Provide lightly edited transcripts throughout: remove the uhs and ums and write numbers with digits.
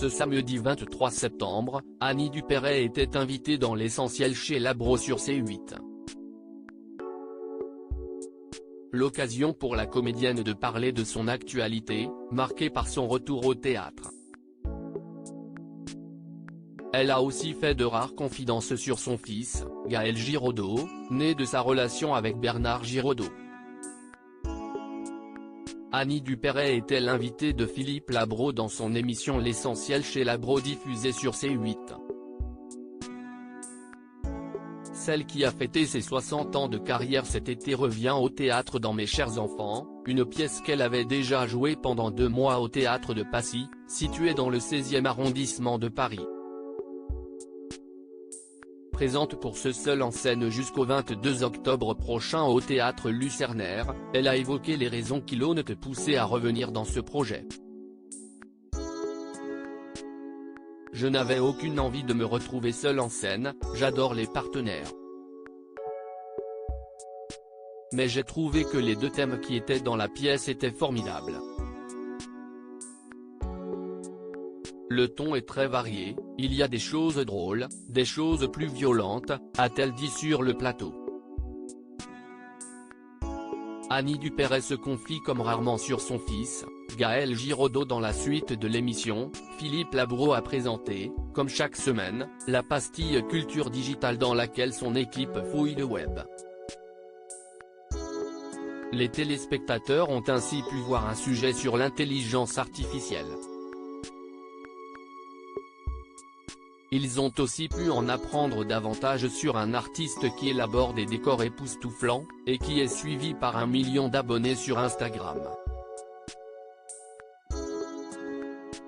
Ce samedi 23 septembre, Annie Dupéret était invitée dans l'essentiel chez Labro sur C8. L'occasion pour la comédienne de parler de son actualité, marquée par son retour au théâtre. Elle a aussi fait de rares confidences sur son fils, Gaël Girodeau, né de sa relation avec Bernard Giraudot. Annie Dupéret était l'invitée de Philippe Labro dans son émission L'Essentiel chez Labro diffusée sur C8. Celle qui a fêté ses 60 ans de carrière cet été revient au théâtre dans Mes chers enfants, une pièce qu'elle avait déjà jouée pendant 2 mois au théâtre de Passy, situé dans le 16e arrondissement de Paris. Présente pour ce seul en scène jusqu'au 22 octobre prochain au théâtre Lucernaire, elle a évoqué les raisons qui l'ont poussée à revenir dans ce projet. Je n'avais aucune envie de me retrouver seule en scène, j'adore les partenaires. Mais j'ai trouvé que les 2 thèmes qui étaient dans la pièce étaient formidables. Le ton est très varié, il y a des choses drôles, des choses plus violentes, a-t-elle dit sur le plateau. Annie Dupéret se confie comme rarement sur son fils, Gaël Girodeau dans la suite de l'émission. Philippe Labro a présenté, comme chaque semaine, la pastille culture digitale dans laquelle son équipe fouille le web. Les téléspectateurs ont ainsi pu voir un sujet sur l'intelligence artificielle. Ils ont aussi pu en apprendre davantage sur un artiste qui élabore des décors époustouflants, et qui est suivi par 1 million d'abonnés sur Instagram.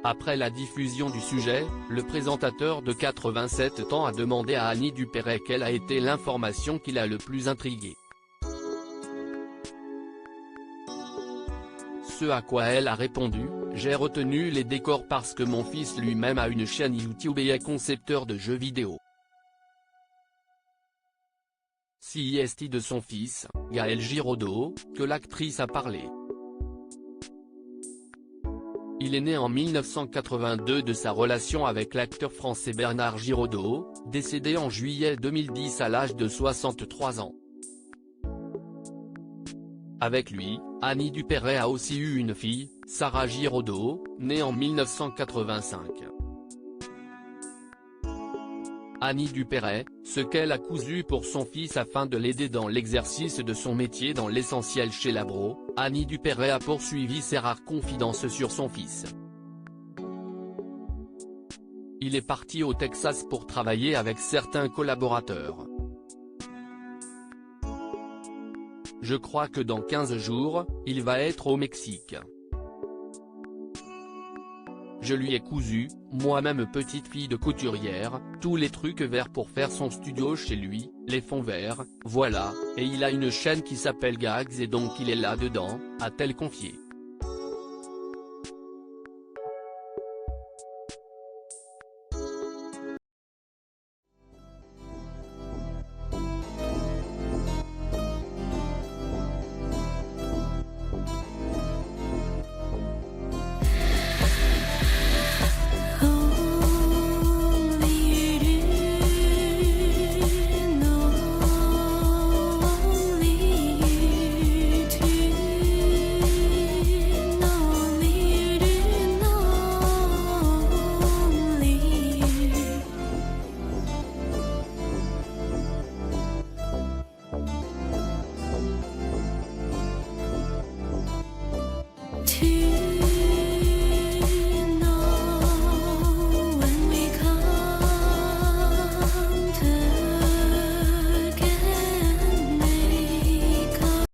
Après la diffusion du sujet, le présentateur de 87 ans a demandé à Annie Dupéret quelle a été l'information qui l'a le plus intriguée. Ce à quoi elle a répondu: j'ai retenu les décors parce que mon fils lui-même a une chaîne YouTube et est concepteur de jeux vidéo. C'est de son fils, Gaël Girodeau, que l'actrice a parlé. Il est né en 1982 de sa relation avec l'acteur français Bernard Giraudot, décédé en juillet 2010 à l'âge de 63 ans. Avec lui, Annie Dupéret a aussi eu une fille, Sarah Giraudot, née en 1985. Annie Dupéret, ce qu'elle a cousu pour son fils afin de l'aider dans l'exercice de son métier dans l'essentiel chez Labro, Annie Dupéret a poursuivi ses rares confidences sur son fils. Il est parti au Texas pour travailler avec certains collaborateurs. Je crois que dans 15 jours, il va être au Mexique. Je lui ai cousu, moi-même petite fille de couturière, tous les trucs verts pour faire son studio chez lui, les fonds verts, voilà, et il a une chaîne qui s'appelle Gags et donc il est là-dedans, a-t-elle confié.